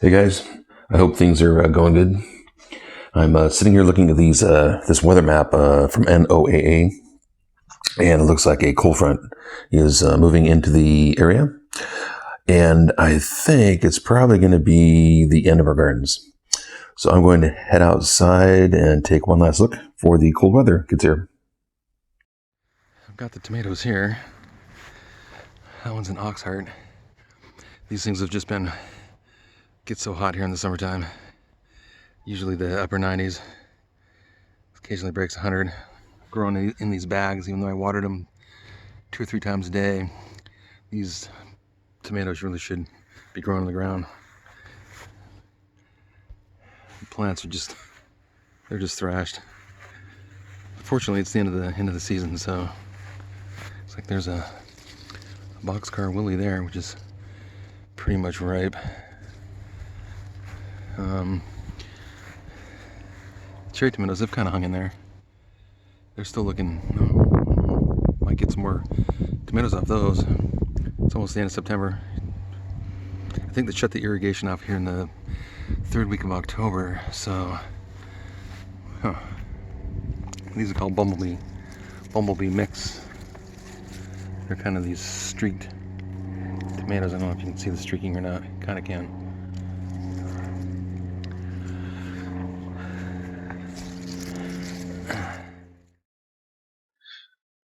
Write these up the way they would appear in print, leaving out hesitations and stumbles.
Hey guys, I hope things are going good. I'm sitting here looking at this weather map from NOAA, and it looks like a cold front is moving into the area, and I think it's probably going to be the end of our gardens. So I'm going to head outside and take one last look before the cold weather gets here. I've got the tomatoes here. That one's an ox heart. These things have just been get so hot here in the summertime. Usually the upper 90s. Occasionally breaks 100. Growing in these bags, even though I watered them 2 or 3 times a day. These tomatoes really should be growing on the ground. The plants are they're just thrashed. Fortunately, it's the end of the season, so it's like there's a Boxcar Willy there, which is pretty much ripe. Cherry tomatoes have kind of hung in there. They're still looking, might get some more tomatoes off those. It's almost the end of September. I think they shut the irrigation off here in the 3rd week of October, so these are called bumblebee mix. They're kind of these streaked tomatoes. I don't know if you can see the streaking or not. Kind of can.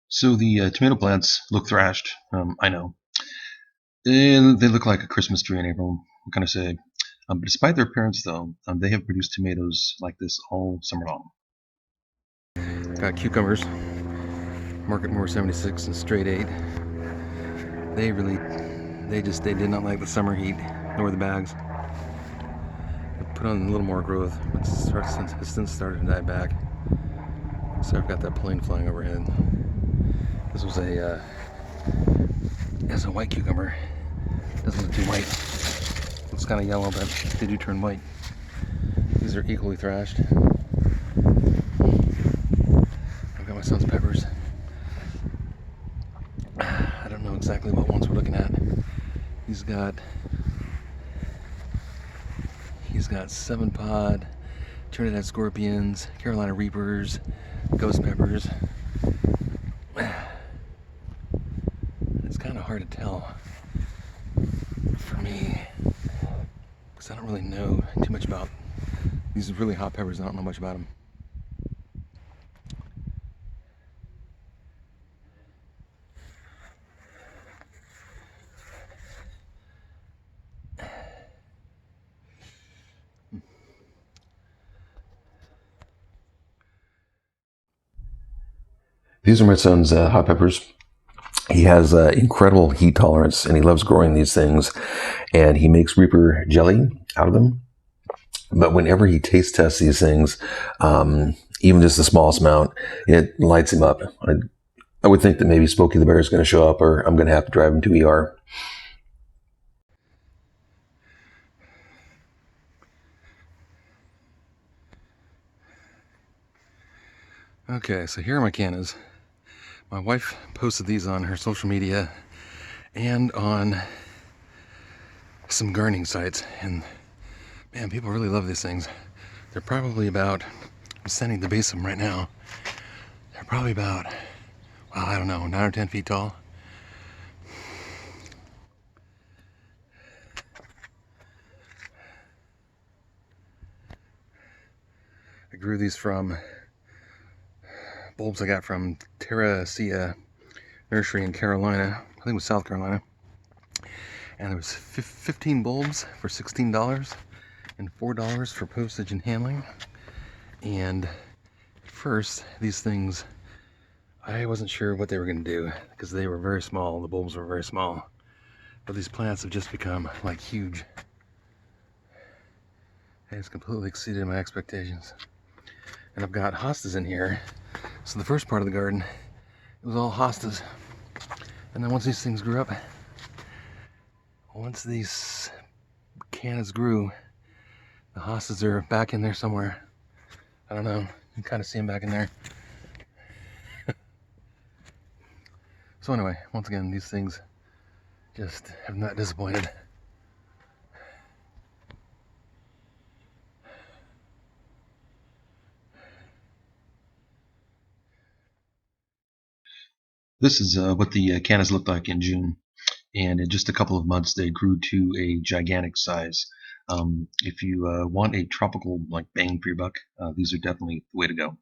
So the tomato plants look thrashed, I know. And they look like a Christmas tree in April, what can I say? But despite their appearance though, they have produced tomatoes like this all summer long. Got cucumbers, Marketmore 76 and straight 8. They did not like the summer heat, nor the bags. They put on a little more growth, but it's since started to die back. So I've got that plane flying overhead. This was it's a white cucumber. Doesn't look too white. Looks kind of yellow, but they do turn white. These are equally thrashed. I've got my son's peppers. I don't know exactly what ones we're looking at. He's got 7-pod, Trinidad scorpions, Carolina reapers, ghost peppers. It's kind of hard to tell for me because I don't really know too much about these really hot peppers. I don't know much about them. These are my son's hot peppers. He has incredible heat tolerance, and he loves growing these things, and he makes Reaper jelly out of them. But whenever he taste tests these things, even just the smallest amount, it lights him up. I would think that maybe Smokey the Bear is going to show up, or I'm going to have to drive him to ER. Okay, so here are my cannas. My wife posted these on her social media and on some gardening sites, and man, people really love these things. They're probably about, I'm standing at the base of them right now, they're probably about, well, I don't know, 9 or 10 feet tall. I grew these from bulbs I got from Terra Ceia Nursery in Carolina. I think it was South Carolina. And there was 15 bulbs for $16 and $4 for postage and handling. And at first, these things, I wasn't sure what they were going to do because they were very small. The bulbs were very small. But these plants have just become like huge. And it's completely exceeded my expectations. And I've got hostas in here. So the first part of the garden, it was all hostas. And then once these things grew up, once these cannas grew, the hostas are back in there somewhere. I don't know, you can kind of see them back in there. So anyway, once again, these things just have not disappointed. This is what the cannas looked like in June, and in just a couple of months they grew to a gigantic size. If you want a tropical like bang for your buck, these are definitely the way to go.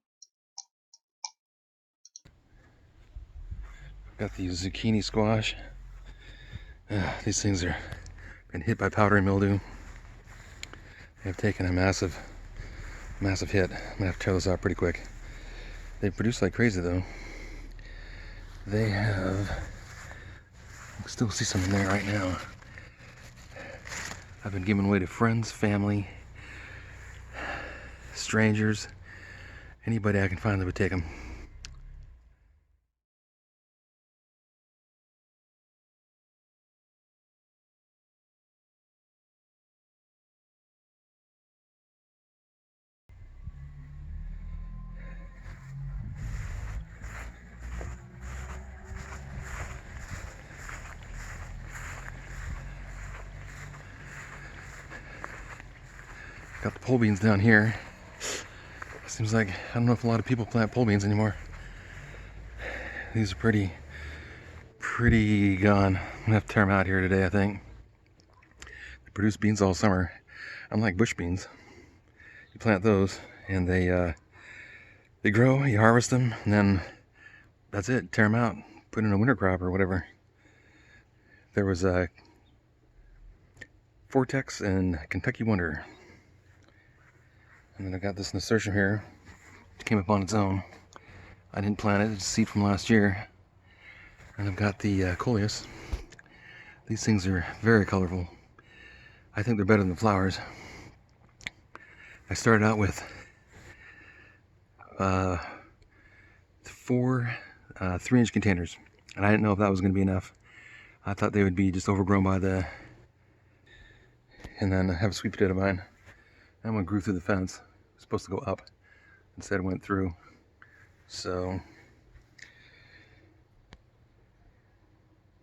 Got the zucchini squash. These things are been hit by powdery mildew. They have taken a massive hit. I'm gonna have to tear this out pretty quick. They produce like crazy though. They have, I can still see some in there right now. I've been giving away to friends, family, strangers, anybody I can find that would take them. Got the pole beans down here. Seems like, I don't know if a lot of people plant pole beans anymore. These are pretty gone. I'm gonna have to tear them out here today, I think. They produce beans all summer. Unlike bush beans, you plant those and they grow, you harvest them, and then that's it, tear them out, put in a winter crop or whatever. There was a Fortex and Kentucky Wonder. And then I got this nasturtium here. It came up on its own. I didn't plant it, it's a seed from last year. And I've got the coleus. These things are very colorful. I think they're better than the flowers. I started out with 4 3-inch containers, and I didn't know if that was going to be enough. I thought they would be just overgrown by the, and then I have a sweet potato vine. That one grew through the fence. It's supposed to go up. Instead it went through. So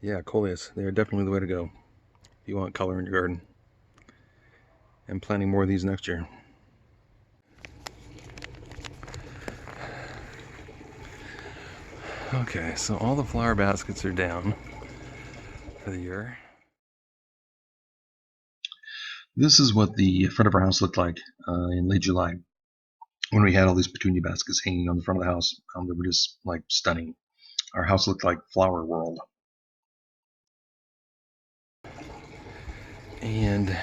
yeah, coleus, they are definitely the way to go if you want color in your garden. I'm planting more of these next year. Okay, so all the flower baskets are down for the year. This is what the front of our house looked like in late July when we had all these petunia baskets hanging on the front of the house. They were just like stunning. Our house looked like Flower World. And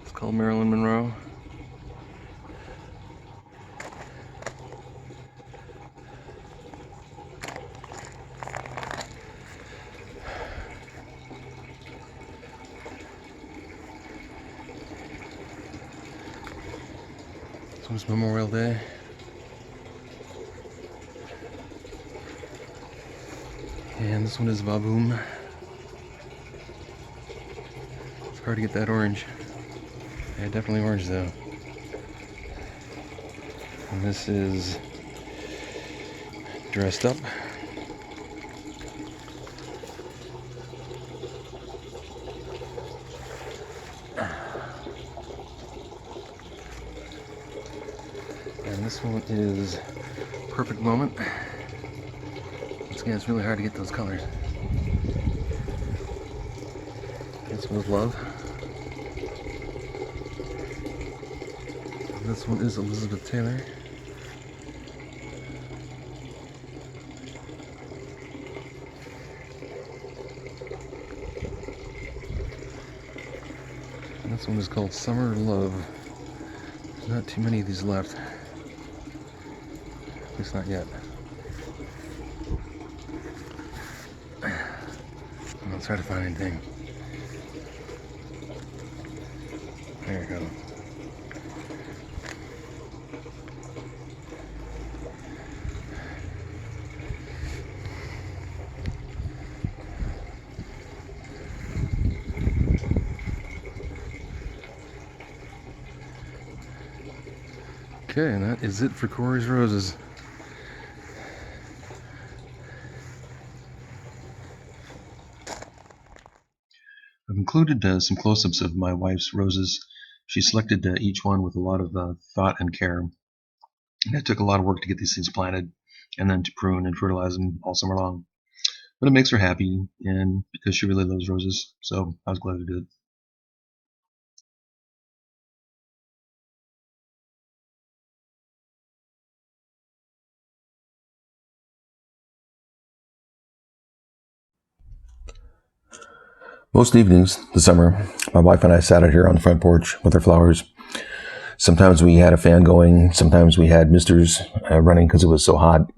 it's called Marilyn Monroe. This one's Memorial Day. And this one is Baboom. It's hard to get that orange. Yeah, definitely orange though. And this is Dressed Up. And this one is Perfect Moment. Once again, it's really hard to get those colors. This one is Love. And this one is Elizabeth Taylor. And this one is called Summer Love. There's not too many of these left. At least not yet. I'll try to find anything. There you go. Okay, and that is it for Corey's Roses. I've included some close-ups of my wife's roses She selected each one with a lot of thought and care. And it took a lot of work to get these things planted and then to prune and fertilize them all summer long. But it makes her happy, and because she really loves roses, so I was glad to do it. Most evenings this summer, my wife and I sat out here on the front porch with our flowers. Sometimes we had a fan going. Sometimes we had misters running because it was so hot.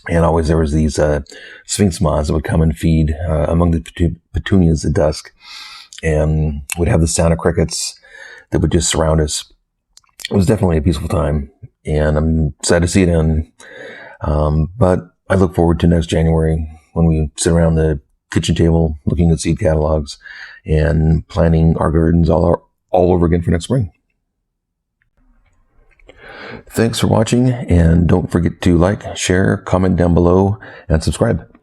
And always there was these sphinx moths that would come and feed among the petunias at dusk. And we'd have the sound of crickets that would just surround us. It was definitely a peaceful time. And I'm sad to see it end. But I look forward to next January when we sit around the kitchen table looking at seed catalogs and planting our gardens all over again for next spring. Thanks for watching, and don't forget to like, share, comment down below, and subscribe.